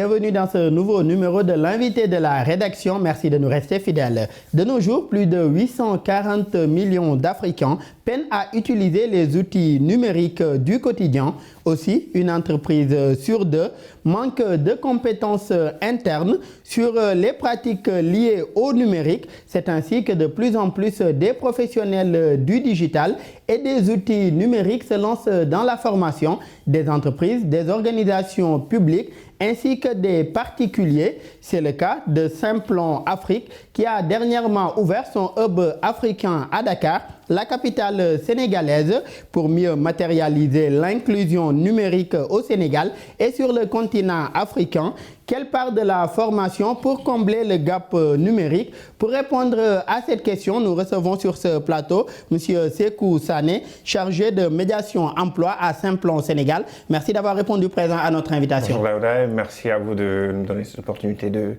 bienvenue dans ce nouveau numéro de l'invité de la rédaction. Merci de nous rester fidèles. De nos jours, plus de 840 millions d'Africains peinent à utiliser les outils numériques du quotidien. Aussi, une entreprise sur deux manque de compétences internes sur les pratiques liées au numérique. C'est ainsi que de plus en plus des professionnels du digital et des outils numériques se lancent dans la formation des entreprises, des organisations publiques ainsi que des particuliers. C'est le cas de Simplon Afrique qui a dernièrement ouvert son hub africain à Dakar, la capitale sénégalaise, pour mieux matérialiser l'inclusion numérique au Sénégal et sur le continent africain. Quelle part de la formation pour combler le gap numérique? Pour répondre à cette question, nous recevons sur ce plateau M. Sékou Sané, chargé de médiation emploi à Simplon Sénégal. Merci d'avoir répondu présent à notre invitation. Bonjour Laura, merci à vous de nous donner cette opportunité de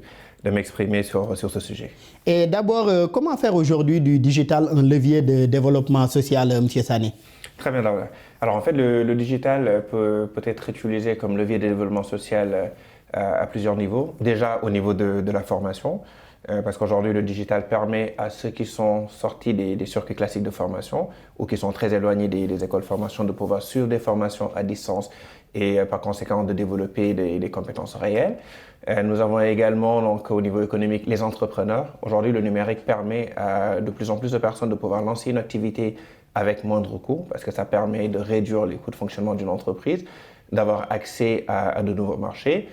m'exprimer sur ce sujet. Et d'abord, comment faire aujourd'hui du digital un levier de développement social, M. Sané? Très bien Laura. Alors en fait, le digital peut être utilisé comme levier de développement social à plusieurs niveaux. Déjà au niveau de la formation, parce qu'aujourd'hui le digital permet à ceux qui sont sortis des circuits classiques de formation ou qui sont très éloignés des écoles de formation de pouvoir suivre des formations à distance et par conséquent de développer des compétences réelles. Nous avons également donc, au niveau économique les entrepreneurs. Aujourd'hui le numérique permet à de plus en plus de personnes de pouvoir lancer une activité avec moindre coût parce que ça permet de réduire les coûts de fonctionnement d'une entreprise, d'avoir accès à de nouveaux marchés.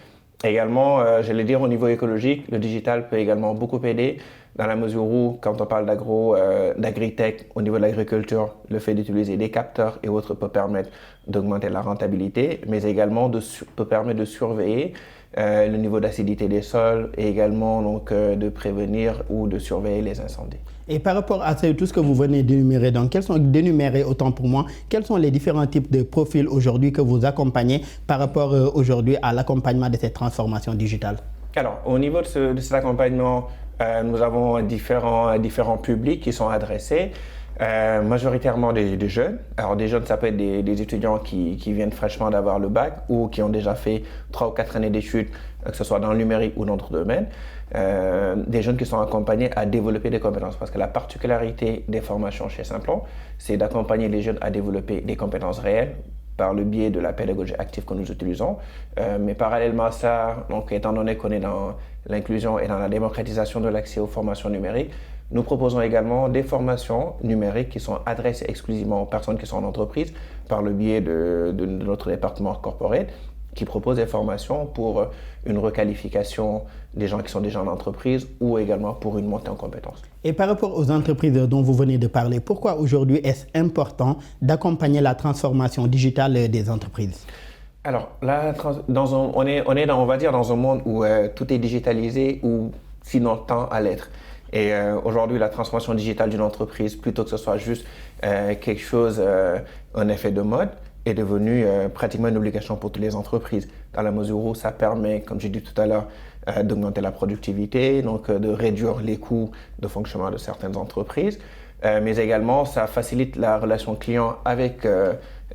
Également, j'allais dire au niveau écologique, le digital peut également beaucoup aider dans la mesure où, quand on parle d'agri-tech, au niveau de l'agriculture, le fait d'utiliser des capteurs et autres peut permettre d'augmenter la rentabilité, mais également peut permettre de surveiller le niveau d'acidité des sols et également donc, de prévenir ou de surveiller les incendies. Et par rapport à tout ce que vous venez d'énumérer, donc d'énumérer autant pour moi, quels sont les différents types de profils aujourd'hui que vous accompagnez par rapport aujourd'hui à l'accompagnement de cette transformation digitale? Alors, au niveau de cet accompagnement, nous avons différents publics qui sont adressés, majoritairement des jeunes. Alors des jeunes, ça peut être des étudiants qui viennent fraîchement d'avoir le bac ou qui ont déjà fait 3 ou 4 années d'études, que ce soit dans le numérique ou dans d'autres domaines. Des jeunes qui sont accompagnés à développer des compétences parce que la particularité des formations chez Simplon, c'est d'accompagner les jeunes à développer des compétences réelles par le biais de la pédagogie active que nous utilisons. Mais parallèlement à ça, donc, étant donné qu'on est dans l'inclusion et dans la démocratisation de l'accès aux formations numériques, nous proposons également des formations numériques qui sont adressées exclusivement aux personnes qui sont en entreprise par le biais de notre département corporate qui propose des formations pour une requalification des gens qui sont déjà en entreprise ou également pour une montée en compétences. Et par rapport aux entreprises dont vous venez de parler, pourquoi aujourd'hui est-ce important d'accompagner la transformation digitale des entreprises? Alors, on est on va dire dans un monde où tout est digitalisé ou sinon tend à l'être. Et aujourd'hui, la transformation digitale d'une entreprise, plutôt que ce soit juste quelque chose, un effet de mode, est devenue pratiquement une obligation pour toutes les entreprises, dans la mesure où ça permet, comme j'ai dit tout à l'heure, d'augmenter la productivité, donc de réduire les coûts de fonctionnement de certaines entreprises, mais également ça facilite la relation client avec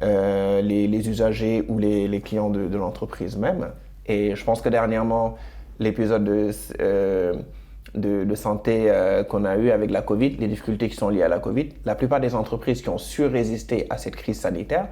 les usagers ou les clients de l'entreprise même. Et je pense que dernièrement, l'épisode de santé qu'on a eu avec la Covid, les difficultés qui sont liées à la Covid, la plupart des entreprises qui ont su résister à cette crise sanitaire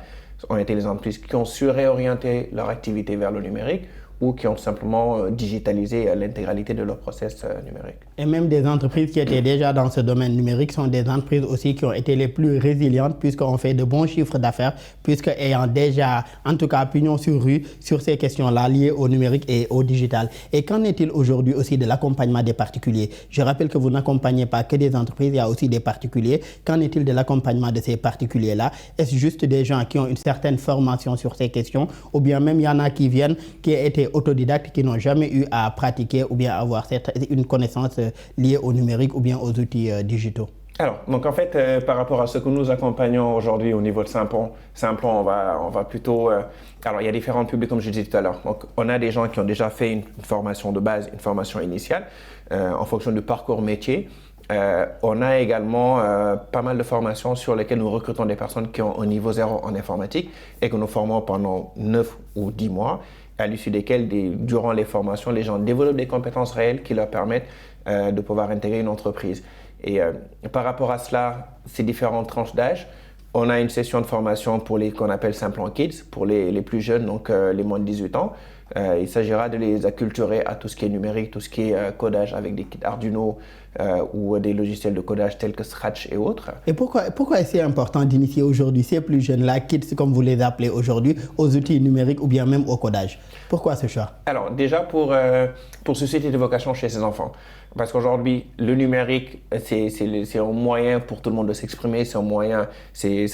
ont été les entreprises qui ont su réorienter leur activité vers le numérique ou qui ont simplement digitalisé l'intégralité de leur process numérique. Et même des entreprises qui étaient déjà dans ce domaine numérique sont des entreprises aussi qui ont été les plus résilientes puisqu'on fait de bons chiffres d'affaires, puisqu'ayant déjà, en tout cas, pignon sur rue sur ces questions-là liées au numérique et au digital. Et qu'en est-il aujourd'hui aussi de l'accompagnement des particuliers? Je rappelle que vous n'accompagnez pas que des entreprises, il y a aussi des particuliers. Qu'en est-il de l'accompagnement de ces particuliers-là? Est-ce juste des gens qui ont une certaine formation sur ces questions ou bien même il y en a qui viennent, qui étaient autodidactes, qui n'ont jamais eu à pratiquer ou bien avoir une connaissance liée au numérique ou bien aux outils digitaux? Alors, donc en fait, par rapport à ce que nous accompagnons aujourd'hui au niveau de Simplon, on va plutôt... alors, il y a différents publics, comme je disais tout à l'heure. Donc, on a des gens qui ont déjà fait une formation de base, une formation initiale, en fonction du parcours métier. On a également pas mal de formations sur lesquelles nous recrutons des personnes qui ont un niveau 0 en informatique et que nous formons pendant 9 ou 10 mois. à l'issue desquelles, durant les formations, les gens développent des compétences réelles qui leur permettent de pouvoir intégrer une entreprise. Et par rapport à cela, ces différentes tranches d'âge, on a une session de formation pour les qu'on appelle Simplon Kids, pour les plus jeunes, donc les moins de 18 ans. Il s'agira de les acculturer à tout ce qui est numérique, tout ce qui est codage avec des kits Arduino ou des logiciels de codage tels que Scratch et autres. Et pourquoi est-ce important d'initier aujourd'hui ces plus jeunes-là, kids comme vous les appelez aujourd'hui, aux outils numériques ou bien même au codage? Pourquoi ce choix? Alors déjà pour susciter des vocations chez ces enfants. Parce qu'aujourd'hui, le numérique, c'est un moyen pour tout le monde de s'exprimer, c'est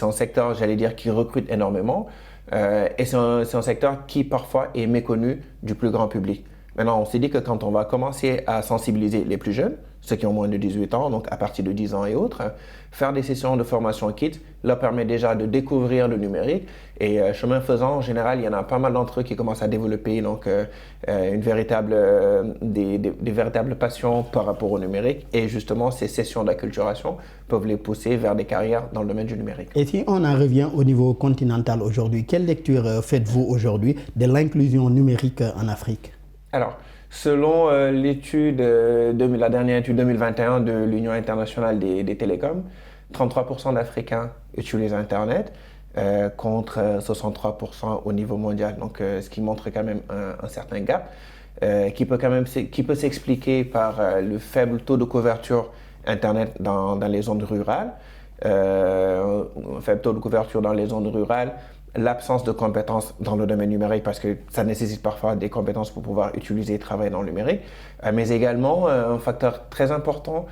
un secteur, j'allais dire, qui recrute énormément. Et c'est un secteur qui parfois est méconnu du plus grand public. Maintenant, on s'est dit que quand on va commencer à sensibiliser les plus jeunes, ceux qui ont moins de 18 ans, donc à partir de 10 ans et autres, faire des sessions de formation kids leur permet déjà de découvrir le numérique. Et chemin faisant, en général, il y en a pas mal d'entre eux qui commencent à développer donc, des véritables passions par rapport au numérique. Et justement, ces sessions d'acculturation peuvent les pousser vers des carrières dans le domaine du numérique. Et si on en revient au niveau continental aujourd'hui, quelle lecture faites-vous aujourd'hui de l'inclusion numérique en Afrique? Alors, selon la dernière étude 2021 de l'Union internationale des télécoms, 33% d'Africains utilisent Internet contre 63% au niveau mondial. Donc, ce qui montre quand même un certain gap qui peut s'expliquer par le faible taux de couverture Internet dans les zones rurales, un faible taux de couverture dans les zones rurales, l'absence de compétences dans le domaine numérique parce que ça nécessite parfois des compétences pour pouvoir utiliser et travailler dans le numérique, mais également un facteur très important,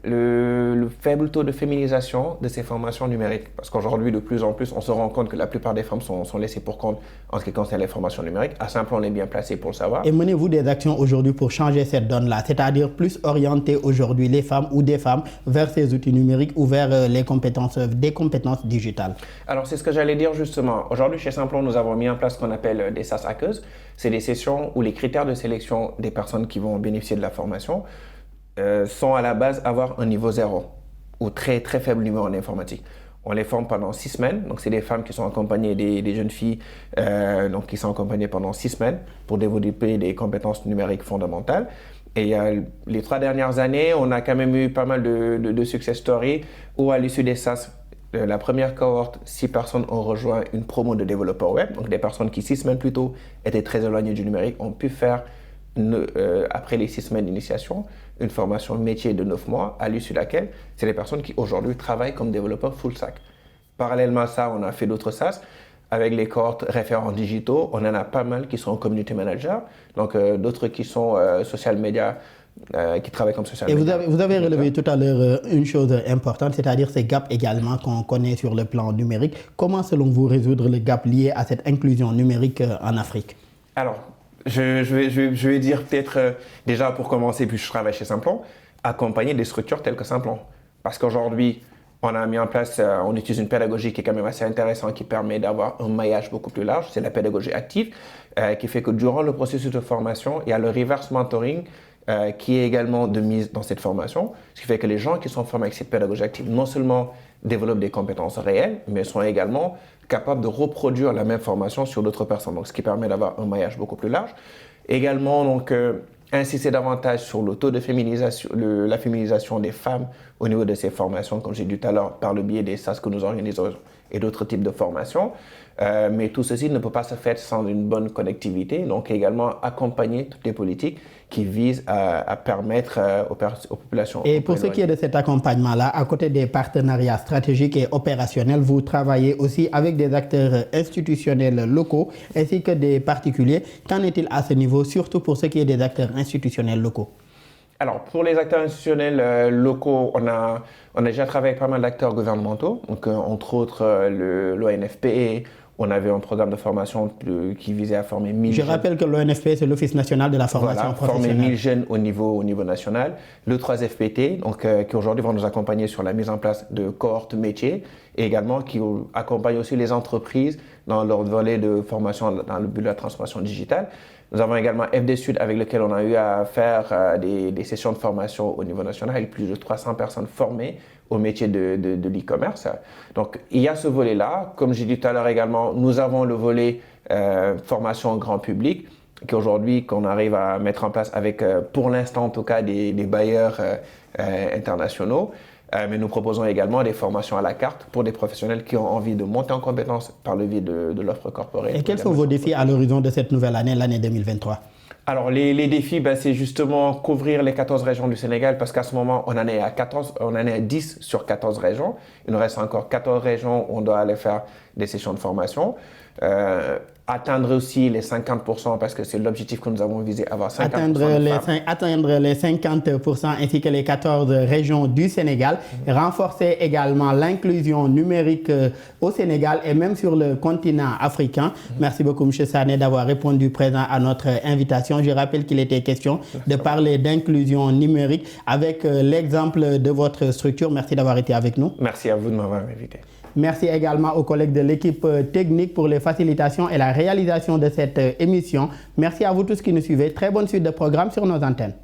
le faible taux de féminisation de ces formations numériques. Parce qu'aujourd'hui, de plus en plus, on se rend compte que la plupart des femmes sont laissées pour compte en ce qui concerne les formations numériques. À Simplon, on est bien placé pour le savoir. Et menez-vous des actions aujourd'hui pour changer cette donne-là, c'est-à-dire plus orienter aujourd'hui les femmes ou des femmes vers ces outils numériques ou vers des compétences digitales? Alors, c'est ce que j'allais dire justement. Aujourd'hui, chez Simplon, nous avons mis en place ce qu'on appelle des SAS Hackers. C'est des sessions où les critères de sélection des personnes qui vont bénéficier de la formation sont à la base avoir un niveau 0 ou très très faible niveau en informatique. On les forme pendant 6 semaines, donc c'est des femmes qui sont accompagnées des jeunes filles donc qui sont accompagnées pendant 6 semaines pour développer des compétences numériques fondamentales. Et les 3 dernières années, on a quand même eu pas mal de success stories où à l'issue des SAS, la première cohorte, 6 personnes ont rejoint une promo de développeurs web, donc des personnes qui 6 semaines plus tôt étaient très éloignées du numérique ont pu faire après les 6 semaines d'initiation, une formation métier de 9 mois, à l'issue de laquelle, c'est des personnes qui aujourd'hui travaillent comme développeurs full stack. Parallèlement à ça, on a fait d'autres SaaS. Avec les cohortes référents digitaux, on en a pas mal qui sont community managers, donc d'autres qui sont social media, qui travaillent comme social media. Et vous avez relevé tout à l'heure une chose importante, c'est-à-dire ces gaps également qu'on connaît sur le plan numérique. Comment, selon vous, résoudre le gap lié à cette inclusion numérique en Afrique? Alors, je vais dire peut-être, déjà pour commencer, puis je travaille chez Simplon, accompagner des structures telles que Simplon. Parce qu'aujourd'hui, on a mis en place, on utilise une pédagogie qui est quand même assez intéressante, qui permet d'avoir un maillage beaucoup plus large. C'est la pédagogie active, qui fait que durant le processus de formation, il y a le reverse mentoring qui est également de mise dans cette formation. Ce qui fait que les gens qui sont formés avec cette pédagogie active, non seulement développent des compétences réelles, mais sont également capables de reproduire la même formation sur d'autres personnes. Donc, ce qui permet d'avoir un maillage beaucoup plus large. Également, donc, insister davantage sur le taux de féminisation, la féminisation des femmes au niveau de ces formations, comme j'ai dit tout à l'heure, par le biais des SAS que nous organisons et d'autres types de formations. Mais tout ceci ne peut pas se faire sans une bonne connectivité. Donc, également accompagner toutes les politiques qui visent à permettre aux populations. Et pour ce qui est de cet accompagnement-là, à côté des partenariats stratégiques et opérationnels, vous travaillez aussi avec des acteurs institutionnels locaux ainsi que des particuliers. Qu'en est-il à ce niveau, surtout pour ce qui est des acteurs institutionnels locaux? Alors, pour les acteurs institutionnels locaux, on a déjà travaillé avec pas mal d'acteurs gouvernementaux, donc entre autres l'ONFP. On avait un programme de formation qui visait à former 1000 jeunes. Je rappelle que l'ONFP, c'est l'Office national de la formation professionnelle. Former 1000 jeunes au niveau national. Le 3FPT, donc, qui aujourd'hui va nous accompagner sur la mise en place de cohortes métiers et également qui accompagne aussi les entreprises dans leur volet de formation dans le but de la transformation digitale. Nous avons également FD Sud avec lequel on a eu à faire des sessions de formation au niveau national avec plus de 300 personnes formées au métier de l'e-commerce. Donc, il y a ce volet-là. Comme j'ai dit tout à l'heure également, nous avons le volet formation grand public qu'aujourd'hui, qu'on arrive à mettre en place avec, pour l'instant en tout cas, des bailleurs internationaux. Mais nous proposons également des formations à la carte pour des professionnels qui ont envie de monter en compétences par le biais de l'offre corporate. Et quels sont vos défis à l'horizon de cette nouvelle année, l'année 2023? Alors, les défis, c'est justement couvrir les 14 régions du Sénégal parce qu'à ce moment, on en est à 10 sur 14 régions. Il nous reste encore 14 régions où on doit aller faire des sessions de formation. Atteindre aussi les 50% parce que c'est l'objectif que nous avons visé, avoir 50% atteindre les 50% ainsi que les 14 régions du Sénégal, renforcer également l'inclusion numérique au Sénégal et même sur le continent africain. Merci beaucoup M. Sané d'avoir répondu présent à notre invitation. Je rappelle qu'il était question de parler d'inclusion numérique avec l'exemple de votre structure. Merci d'avoir été avec nous. Merci à vous de m'avoir invité. Merci également aux collègues de l'équipe technique pour les facilitations et la réalisation de cette émission. Merci à vous tous qui nous suivez. Très bonne suite de programme sur nos antennes.